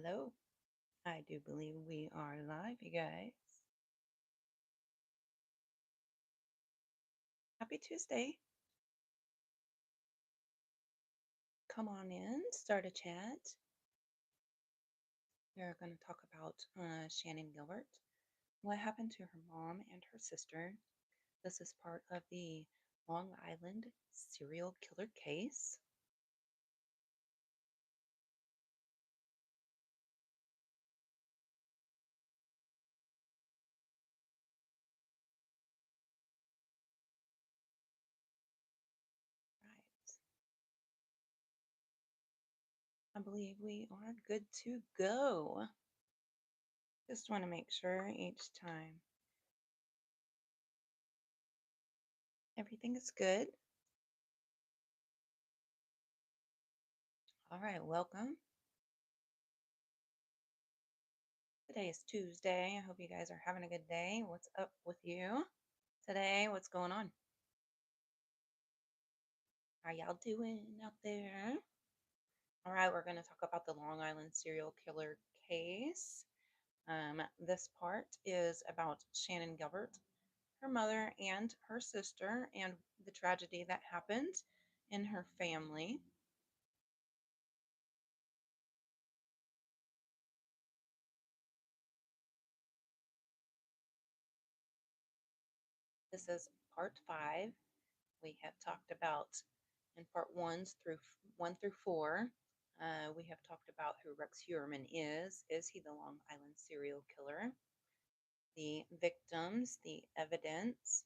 Hello. I do believe we are live, you guys. Happy Tuesday. Come on in, start a chat. We're going to talk about Shannon Gilbert, what happened to her mom and her sister. This is part of the Long Island serial killer case. Right. I believe we are good to go. Just want to make sure each time everything is good. All right, welcome. Today is Tuesday. I hope you guys are having a good day. What's up with you today? What's going on? How y'all doing out there? All right, we're going to talk about the Long Island serial killer case. This part is about Shannon Gilbert, her mother, and her sister, and the tragedy that happened in her family. This is part 5. We have talked about in part 1 through 4. We have talked about who Rex Heuermann is. Is he the Long Island serial killer? The victims, the evidence.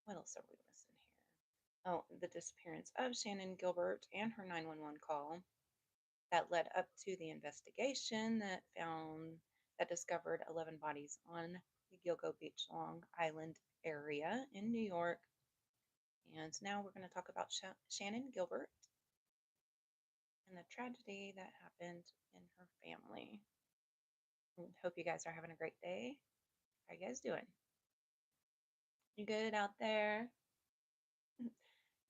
What else are we missing here? Oh, the disappearance of Shannon Gilbert and her 911 call that led up to the investigation that discovered 11 bodies on the Gilgo Beach, Long Island area in New York. And now we're going to talk about Shannon Gilbert and the tragedy that happened in her family. Hope you guys are having a great day. How you guys doing? You good out there?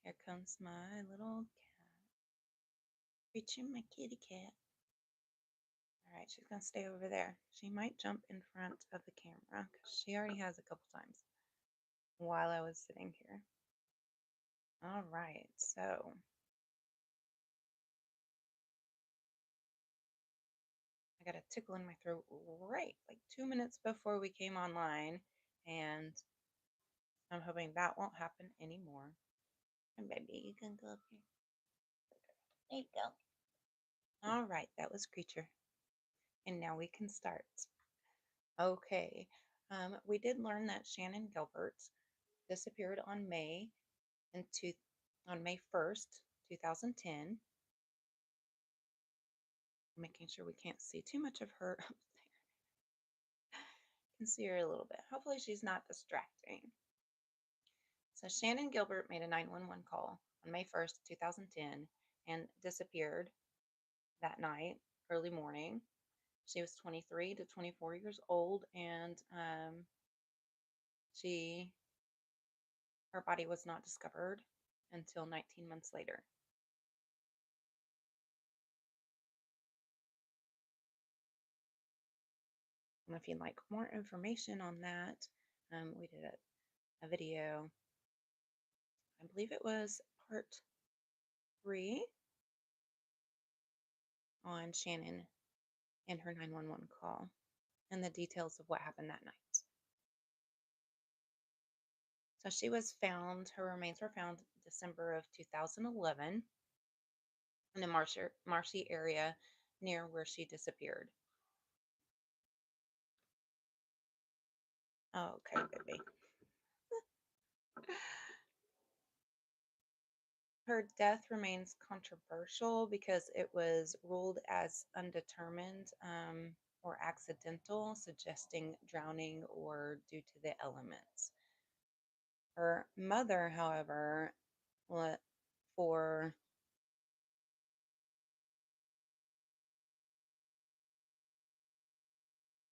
Here comes my little cat. Reaching my kitty cat. All right, she's going to stay over there. She might jump in front of the camera because she already has a couple times while I was sitting here. All right, so I got a tickle in my throat right like 2 minutes before we came online, and I'm hoping that won't happen anymore. And baby, you can go up here. There you go. All right, that was Creature. And now we can start. Okay, we did learn that Shannon Gilbert disappeared on May 1st, 2010. Making sure we can't see too much of her up there. Can see her a little bit. Hopefully she's not distracting. So Shannon Gilbert made a 911 call on May 1st, 2010 and disappeared that night, early morning. She was 23 to 24 years old, and she her body was not discovered until 19 months later. And if you'd like more information on that, we did a video. I believe it was part 3 on Shannon and her 911 call and the details of what happened that night. So she was found, her remains were found December of 2011 in the Marcy area near where she disappeared. Okay, baby. Her death remains controversial because it was ruled as undetermined or accidental, suggesting drowning or due to the elements. Her mother, however, for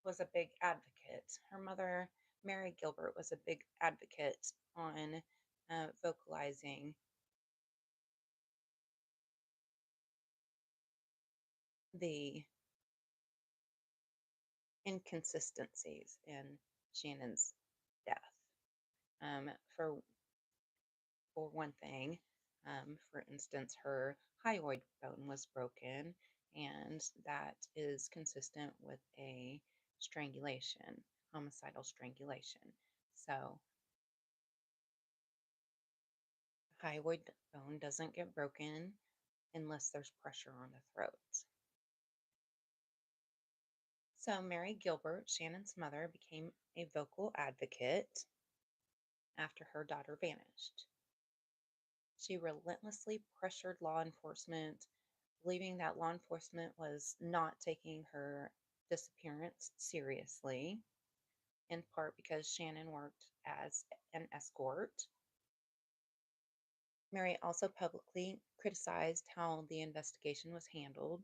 was a big advocate. Her mother, Mary Gilbert, was a big advocate on vocalizing the inconsistencies in Shannon's death. Um, for for one thing, for instance, her hyoid bone was broken, and that is consistent with a strangulation, homicidal strangulation. So, hyoid bone doesn't get broken unless there's pressure on the throat. So, Mary Gilbert, Shannon's mother, became a vocal advocate after her daughter vanished. She relentlessly pressured law enforcement, believing that law enforcement was not taking her disappearance seriously, in part because Shannon worked as an escort. Mary also publicly criticized how the investigation was handled.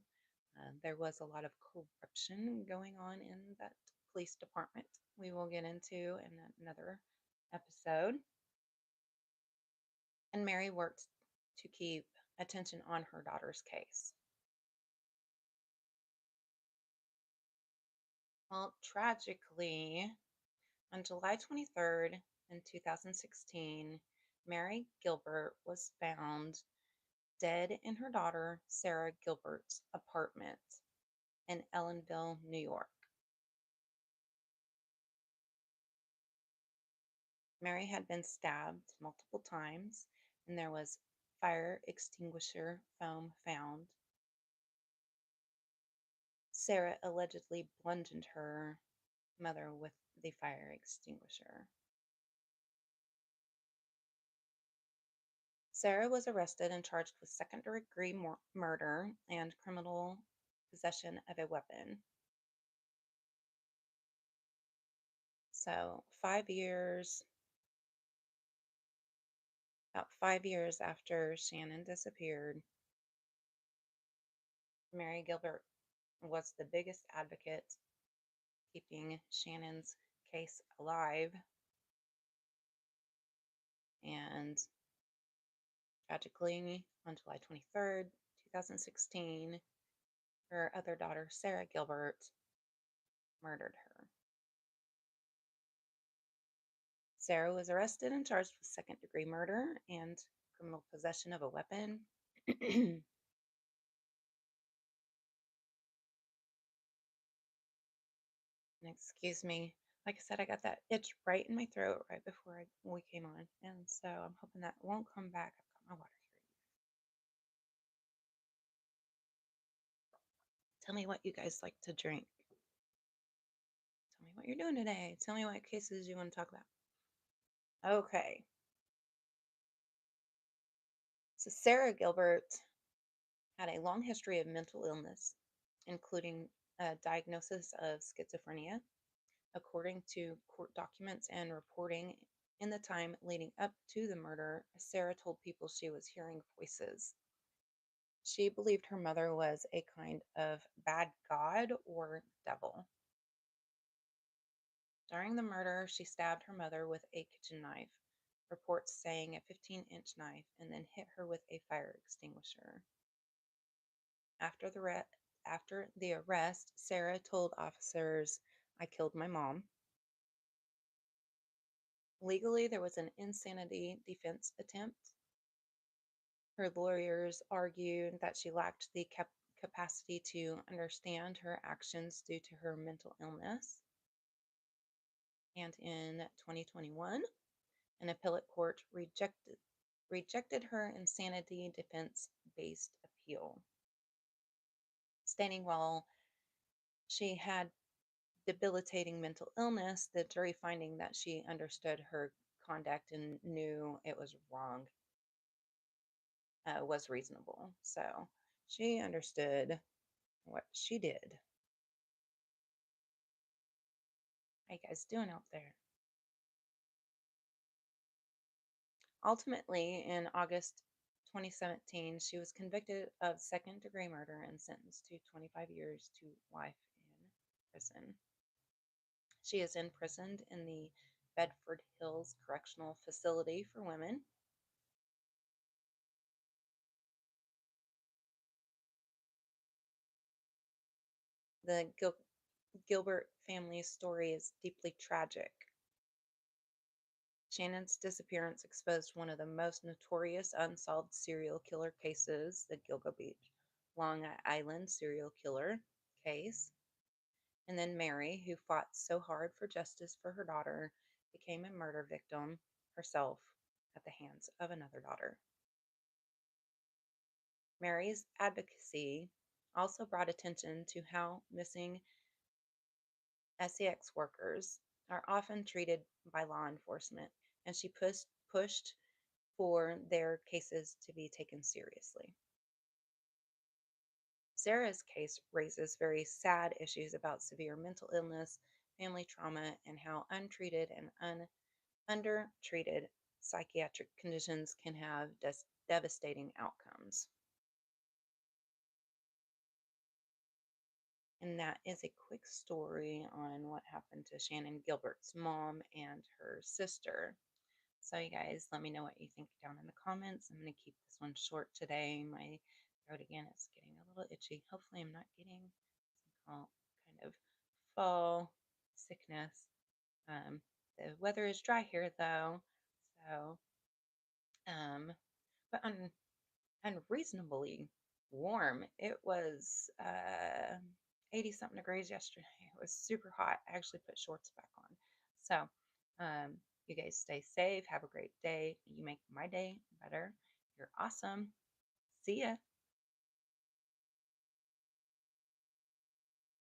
There was a lot of corruption going on in that police department. We will get into in another episode. And Mary worked to keep attention on her daughter's case. Well, tragically, on July 23rd in 2016, Mary Gilbert was found dead in her daughter Sarah Gilbert's apartment in Ellenville, New York. Mary had been stabbed multiple times, and there was fire extinguisher foam found. Sarah allegedly bludgeoned her mother with the fire extinguisher. Sarah was arrested and charged with second-degree murder and criminal possession of a weapon. So, about 5 years after Shannon disappeared, Mary Gilbert was the biggest advocate keeping Shannon's case alive. And tragically, on July 23rd, 2016, her other daughter, Sarah Gilbert, murdered her. Sarah was arrested and charged with second-degree murder and criminal possession of a weapon. And excuse me, like I said, I got that itch right in my throat right before we came on, and so I'm hoping that won't come back. I've got my water here. Tell me what you guys like to drink. Tell me what you're doing today. Tell me what cases you want to talk about. Okay. So Sarah Gilbert had a long history of mental illness, including a diagnosis of schizophrenia. According to court documents and reporting in the time leading up to the murder, Sarah told people she was hearing voices. She believed her mother was a kind of bad god or devil. During the murder, she stabbed her mother with a kitchen knife, reports saying a 15-inch knife, and then hit her with a fire extinguisher. After the arrest, Sarah told officers, "I killed my mom." Legally, there was an insanity defense attempt. Her lawyers argued that she lacked the capacity to understand her actions due to her mental illness. And in 2021, an appellate court rejected her insanity defense based appeal, stating while she had debilitating mental illness, the jury finding that she understood her conduct and knew it was wrong was reasonable. So she understood what she did. How you guys doing out there? Ultimately, in August 2017, she was convicted of second-degree murder and sentenced to 25 years to life in prison. She is imprisoned in the Bedford Hills Correctional Facility for Women. The Gilbert family's story is deeply tragic. Shannon's disappearance exposed one of the most notorious unsolved serial killer cases, the Gilgo Beach, Long Island serial killer case. And then Mary, who fought so hard for justice for her daughter, became a murder victim herself at the hands of another daughter. Mary's advocacy also brought attention to how missing sex workers are often treated by law enforcement, and she pushed for their cases to be taken seriously. Sarah's case raises very sad issues about severe mental illness, family trauma, and how untreated and undertreated psychiatric conditions can have devastating outcomes. And that is a quick story on what happened to Shannon Gilbert's mom and her sister. So, you guys, let me know what you think down in the comments. I'm going to keep this one short today. My throat again is getting a little itchy. Hopefully, I'm not getting some kind of fall sickness. The weather is dry here, though, so but unreasonably warm. It was 80 something degrees yesterday. It was super hot. I actually put shorts back on. So, you guys stay safe. Have a great day. You make my day better. You're awesome. See ya.